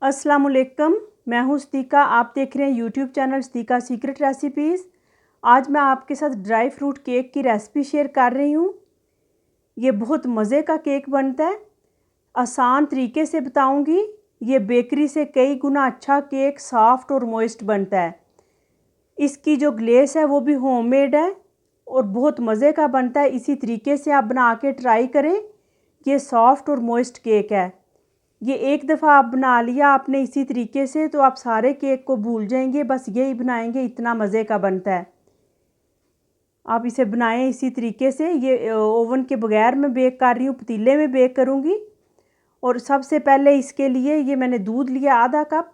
अस्सलाम वालेकुम। मैं हूँ स्तिका। आप देख रहे हैं यूट्यूब चैनल स्तिका सीक्रेट रेसिपीज़। आज मैं आपके साथ ड्राई फ्रूट केक की रेसिपी शेयर कर रही हूँ। ये बहुत मज़े का केक बनता है। आसान तरीके से बताऊँगी। ये बेकरी से कई गुना अच्छा केक सॉफ्ट और मॉइस्ट बनता है। इसकी जो ग्लेस है वो भी होममेड है और बहुत मज़े का बनता है। इसी तरीके से आप बना के ट्राई करें। ये सॉफ्ट और मॉइस्ट केक है। ये एक दफ़ा आप बना लिया आपने इसी तरीके से तो आप सारे केक को भूल जाएंगे, बस यही बनाएंगे, इतना मज़े का बनता है। आप इसे बनाएं इसी तरीके से। ये ओवन के बगैर मैं बेक कर रही हूँ, पतीले में बेक करूँगी। और सबसे पहले इसके लिए ये मैंने दूध लिया आधा कप।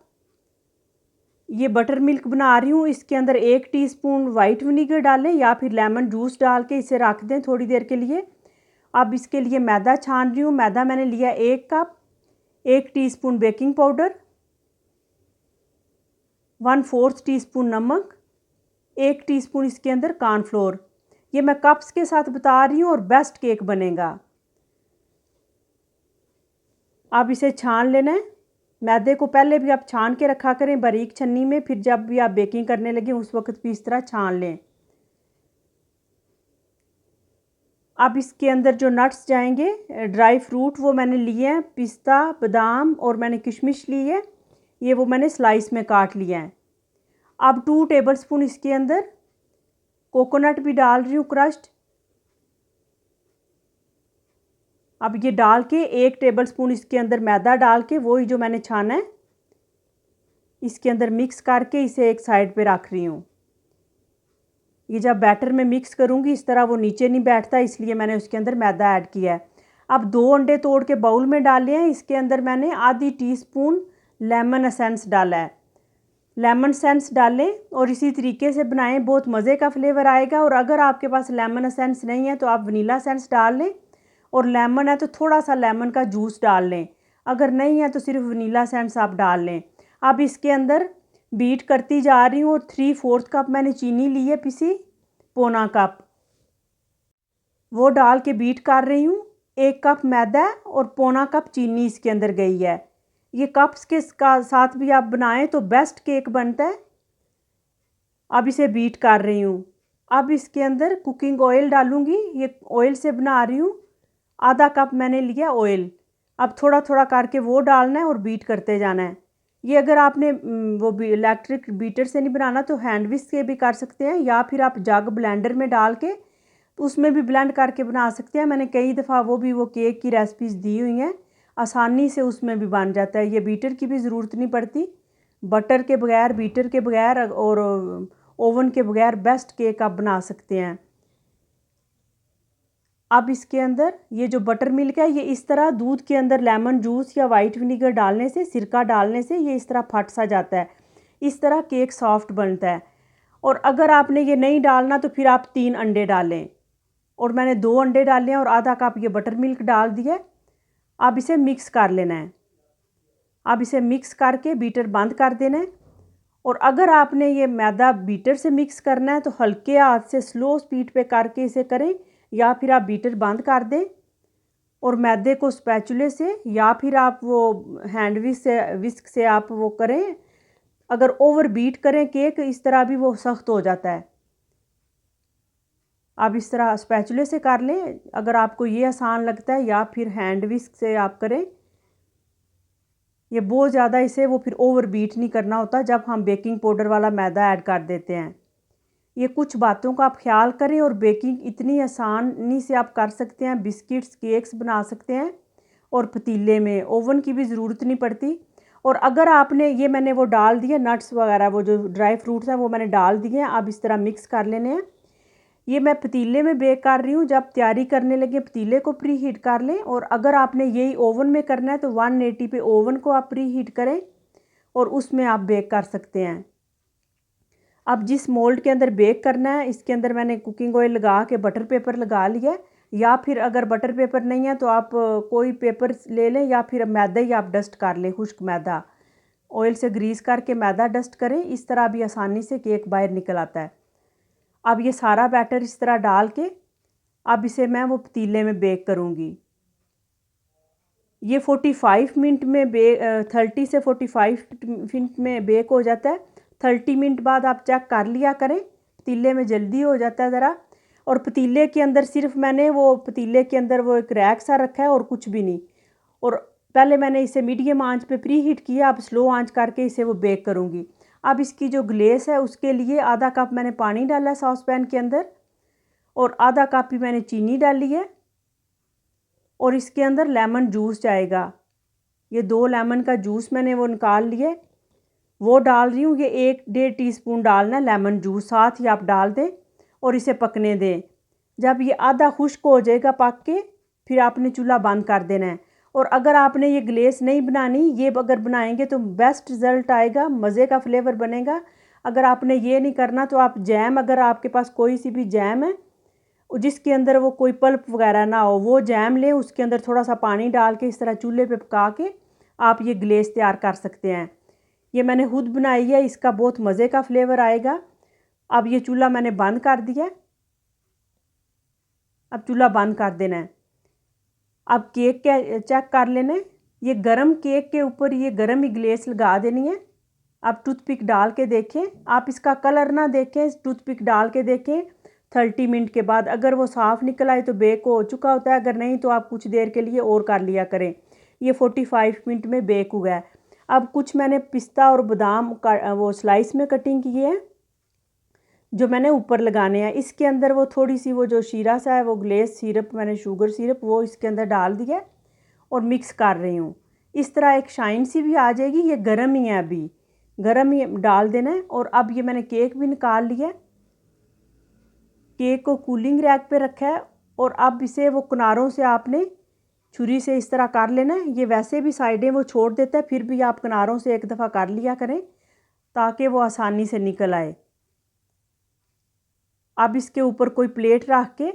ये बटर मिल्क बना रही हूँ। इसके अंदर 1 टीस्पून वाइट विनीगर डालें या फिर लेमन जूस डाल के इसे रख दें थोड़ी देर के लिए। अब इसके लिए मैदा छान रही हूँ। मैदा मैंने लिया 1 cup. 1 teaspoon baking powder, 1/4 teaspoon नमक, 1 टीस्पून इसके अंदर कॉर्नफ्लोर। ये मैं कप्स के साथ बता रही हूँ और बेस्ट केक बनेगा। अब इसे छान लेना है। मैदे को पहले भी आप छान के रखा करें बारीक छन्नी में, फिर जब भी आप बेकिंग करने लगे उस वक्त भी इस तरह छान लें। अब इसके अंदर जो नट्स जाएंगे ड्राई फ्रूट वो मैंने लिए हैं, पिस्ता, बादाम और मैंने किशमिश ली है। ये वो मैंने स्लाइस में काट लिया है। अब 2 टेबलस्पून इसके अंदर कोकोनट भी डाल रही हूँ क्रश्ड। अब ये डाल के 1 टेबलस्पून इसके अंदर मैदा डाल के वही जो मैंने छाना है इसके अंदर मिक्स करके इसे एक साइड पे रख रही हूँ। ये जब बैटर में मिक्स करूँगी इस तरह वो नीचे नहीं बैठता, इसलिए मैंने उसके अंदर मैदा ऐड किया है। अब 2 अंडे तोड़ के बाउल में डाले हैं। इसके अंदर मैंने आधी टीस्पून लेमन एसेंस डाला है। लेमन एसेंस डालें और इसी तरीके से बनाएं, बहुत मज़े का फ्लेवर आएगा। और अगर आपके पास लेमन एसेंस नहीं है तो आप वनीला एसेंस डाल लें, और लेमन है तो थोड़ा सा लेमन का जूस डाल लें। अगर नहीं है तो सिर्फ वनीला एसेंस आप डाल लें। अब इसके अंदर बीट करती जा रही हूँ और 3/4 कप मैंने चीनी ली है पिसी, पौना कप वो डाल के बीट कर रही हूँ। 1 कप मैदा और पौना कप चीनी इसके अंदर गई है। ये कप्स के साथ भी आप बनाएं तो बेस्ट केक बनता है। अब इसे बीट कर रही हूँ। अब इसके अंदर कुकिंग ऑयल डालूँगी। ये ऑयल से बना रही हूँ। आधा कप मैंने लिया ऑयल। अब थोड़ा थोड़ा करके वो डालना है और बीट करते जाना है। ये अगर आपने वो भी इलेक्ट्रिक बीटर से नहीं बनाना तो हैंड विस्क से भी कर सकते हैं, या फिर आप जग ब्लेंडर में डाल के उसमें भी ब्लेंड करके बना सकते हैं। मैंने कई दफ़ा वो केक की रेसिपीज़ दी हुई हैं, आसानी से उसमें भी बन जाता है। ये बीटर की भी ज़रूरत नहीं पड़ती। बटर के बगैर, बीटर के बगैर और ओवन के बगैर बेस्ट केक आप बना सकते हैं। अब इसके अंदर ये जो बटर मिल्क है ये इस तरह दूध के अंदर लेमन जूस या वाइट विनीगर डालने से, सिरका डालने से ये इस तरह फट सा जाता है। इस तरह केक सॉफ्ट बनता है। और अगर आपने ये नहीं डालना तो फिर आप 3 अंडे डालें। और मैंने 2 अंडे डाले हैं और आधा कप ये बटर मिल्क डाल दिया। अब इसे मिक्स कर लेना है। अब इसे मिक्स करके बीटर बंद कर देना है। और अगर आपने ये मैदा बीटर से मिक्स करना है तो हल्के हाथ से स्लो स्पीड पे करके इसे करें, या फिर आप बीटर बंद कर दें और मैदे को स्पैचुले से या फिर आप वो हैंड विस्क से आप वो करें। अगर ओवर बीट करें केक इस तरह भी वो सख्त हो जाता है। आप इस तरह स्पैचुले से कर लें अगर आपको ये आसान लगता है, या फिर हैंड विस्क से आप करें। ये बहुत ज़्यादा इसे वो फिर ओवर बीट नहीं करना होता जब हम बेकिंग पाउडर वाला मैदा ऐड कर देते हैं। ये कुछ बातों का आप ख्याल करें और बेकिंग इतनी आसानी से आप कर सकते हैं। बिस्किट्स, केक्स बना सकते हैं और पतीले में, ओवन की भी ज़रूरत नहीं पड़ती। और अगर आपने ये मैंने वो डाल दिया नट्स वगैरह, वो जो ड्राई फ्रूट्स हैं वो मैंने डाल दिए हैं। अब इस तरह मिक्स कर लेने हैं। ये मैं पतीले में बेक कर रही हूँ। जब तैयारी करने लगे पतीले को प्री हीट कर लें। और अगर आपने यही ओवन में करना है तो 180 पे ओवन को आप प्री हीट करें और उसमें आप बेक कर सकते हैं। अब जिस मोल्ड के अंदर बेक करना है इसके अंदर मैंने कुकिंग ऑयल लगा के बटर पेपर लगा लिया। या फिर अगर बटर पेपर नहीं है तो आप कोई पेपर ले लें, या फिर मैदा ही आप डस्ट कर लें, खुश्क मैदा। ऑयल से ग्रीस करके मैदा डस्ट करें, इस तरह भी आसानी से केक बाहर निकल आता है। अब ये सारा बैटर इस तरह डाल के अब इसे मैं वो पतीले में बेक करूँगी। ये 45 मिनट में 30 से 45 मिनट में बेक हो जाता है। 30 मिनट बाद आप चेक कर लिया करें, पतीले में जल्दी हो जाता है ज़रा। और पतीले के अंदर सिर्फ मैंने वो पतीले के अंदर वो एक रैक सा रखा है और कुछ भी नहीं। और पहले मैंने इसे मीडियम आंच पे प्री हीट किया, अब स्लो आंच करके इसे वो बेक करूँगी। अब इसकी जो ग्लेस है उसके लिए आधा कप मैंने पानी डाला है सॉस पैन के अंदर और आधा कप ही मैंने चीनी डाली है और इसके अंदर लेमन जूस जाएगा। ये 2 लेमन का जूस मैंने वो निकाल लिए, वो डाल रही हूँ। ये 1-1.5 टीस्पून डालना है लेमन जूस, साथ ही आप डाल दें और इसे पकने दें। जब ये आधा खुश्क हो जाएगा पक के, फिर आपने चूल्हा बंद कर देना है। और अगर आपने ये ग्लेस नहीं बनानी, ये अगर बनाएंगे तो बेस्ट रिज़ल्ट आएगा, मज़े का फ्लेवर बनेगा। अगर आपने ये नहीं करना तो आप जैम, अगर आपके पास कोई सी भी जैम है जिसके अंदर वो कोई पल्प वगैरह ना हो, वो जैम लें, उसके अंदर थोड़ा सा पानी डाल के इस तरह चूल्हे पे पका के आप ये ग्लेस तैयार कर सकते हैं। ये मैंने खुद बनाई है, इसका बहुत मज़े का फ्लेवर आएगा। अब ये चूल्हा मैंने बंद कर दिया, अब चूल्हा बंद कर देना है। अब केक के चेक कर लेना है, ये गरम केक के ऊपर ये गरम ही ग्लेस लगा देनी है। अब टूथपिक डाल के देखें, आप इसका कलर ना देखें, टूथपिक डाल के देखें 30 मिनट के बाद। अगर वो साफ़ निकल आए तो बेक हो चुका होता है, अगर नहीं तो आप कुछ देर के लिए और कर लिया करें। ये 45 मिनट में बेक हुआ है। अब कुछ मैंने पिस्ता और बादाम का वो स्लाइस में कटिंग किए हैं जो मैंने ऊपर लगाने हैं। इसके अंदर वो थोड़ी सी वो जो शीरा सा है, वो ग्लेस सिरप मैंने शुगर सिरप वो इसके अंदर डाल दिया और मिक्स कर रही हूँ। इस तरह एक शाइन सी भी आ जाएगी। ये गर्म ही है, अभी गर्म ही डाल देना है। और अब ये मैंने केक भी निकाल लिया, केक को कूलिंग रैक पे रखा है और अब इसे वो किनारों से आपने छुरी से इस तरह कर लेना है। ये वैसे भी साइडें वो छोड़ देता है, फिर भी आप किनारों से एक दफ़ा कर लिया करें ताकि वो आसानी से निकल आए। अब इसके ऊपर कोई प्लेट रख के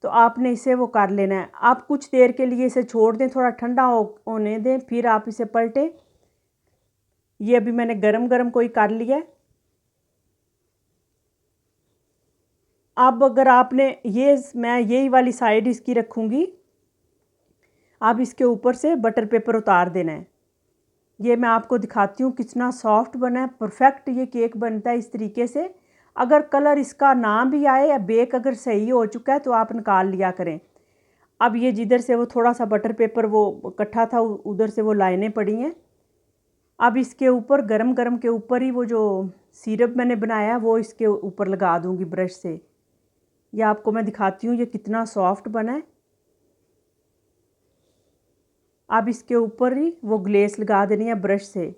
तो आपने इसे वो कर लेना है। आप कुछ देर के लिए इसे छोड़ दें, थोड़ा ठंडा होने दें, फिर आप इसे पलटें। ये अभी मैंने गरम गरम कोई कर लिया है। अब अगर आपने मैं यही वाली साइड इसकी रखूँगी, अब इसके ऊपर से बटर पेपर उतार देना है। ये मैं आपको दिखाती हूँ कितना सॉफ्ट बना है, परफेक्ट ये केक बनता है इस तरीके से। अगर कलर इसका ना भी आए या बेक अगर सही हो चुका है तो आप निकाल लिया करें। अब ये जिधर से वो थोड़ा सा बटर पेपर वो इकट्ठा था उधर से वो लाइनें पड़ी हैं। अब इसके ऊपर गरम गरम के ऊपर ही वो जो सिरप मैंने बनाया वो इसके ऊपर लगा दूँगी ब्रश से। ये आपको मैं दिखाती हूँ ये कितना सॉफ्ट बना है। अब इसके ऊपर ही वो ग्लेस लगा देनी है ब्रश से।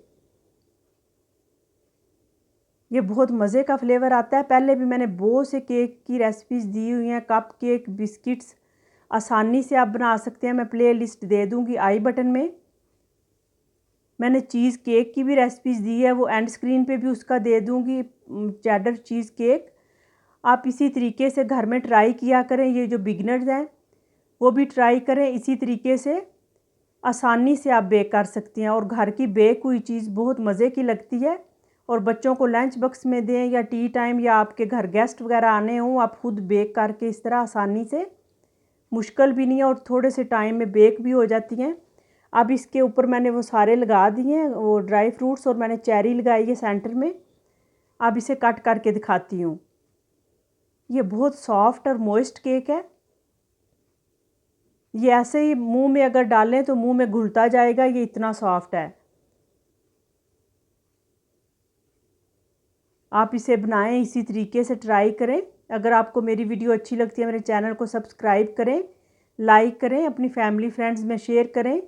ये बहुत मज़े का फ्लेवर आता है। पहले भी मैंने बहुत से केक की रेसिपीज़ दी हुई हैं, कप केक, बिस्किट्स, आसानी से आप बना सकते हैं। मैं प्ले लिस्ट दे दूँगी आई बटन में। मैंने चीज़ केक की भी रेसिपीज़ दी है, वो एंड स्क्रीन पे भी उसका दे दूँगी, चेडर चीज़ केक। आप इसी तरीके से घर में ट्राई किया करें। ये जो बिगनर्स हैं वो भी ट्राई करें, इसी तरीके से आसानी से आप बेक कर सकती हैं। और घर की बेक हुई चीज़ बहुत मज़े की लगती है। और बच्चों को लंच बॉक्स में दें या टी टाइम या आपके घर गेस्ट वगैरह आने हों, आप खुद बेक करके इस तरह आसानी से, मुश्किल भी नहीं है और थोड़े से टाइम में बेक भी हो जाती हैं। अब इसके ऊपर मैंने वो सारे लगा दिए हैं वो ड्राई फ्रूट्स और मैंने चेरी लगाई है सेंटर में। अब इसे कट करके दिखाती हूँ। ये बहुत सॉफ्ट और मॉइस्ट केक है। ये ऐसे ही मुंह में अगर डालें तो मुंह में घुलता जाएगा, ये इतना सॉफ्ट है। आप इसे बनाएं, इसी तरीके से ट्राई करें। अगर आपको मेरी वीडियो अच्छी लगती है मेरे चैनल को सब्सक्राइब करें, लाइक करें, अपनी फैमिली फ्रेंड्स में शेयर करें।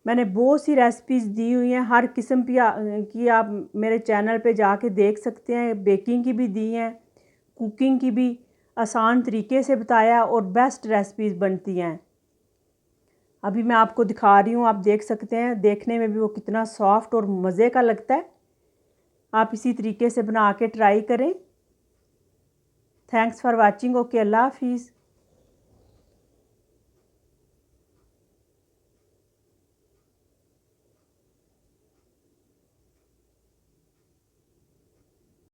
मैंने बहुत सी रेसिपीज़ दी हुई हैं, हर किस्म की आप मेरे चैनल पे जाके देख सकते हैं। बेकिंग की भी दी हैं, कुकिंग की भी आसान तरीके से बताया और बेस्ट रेसिपीज़ बनती हैं। अभी मैं आपको दिखा रही हूँ, आप देख सकते हैं, देखने में भी वो कितना सॉफ्ट और मज़े का लगता है। आप इसी तरीके से बना के ट्राई करें। Thanks for watching. ओके, अल्लाह हाफिज़।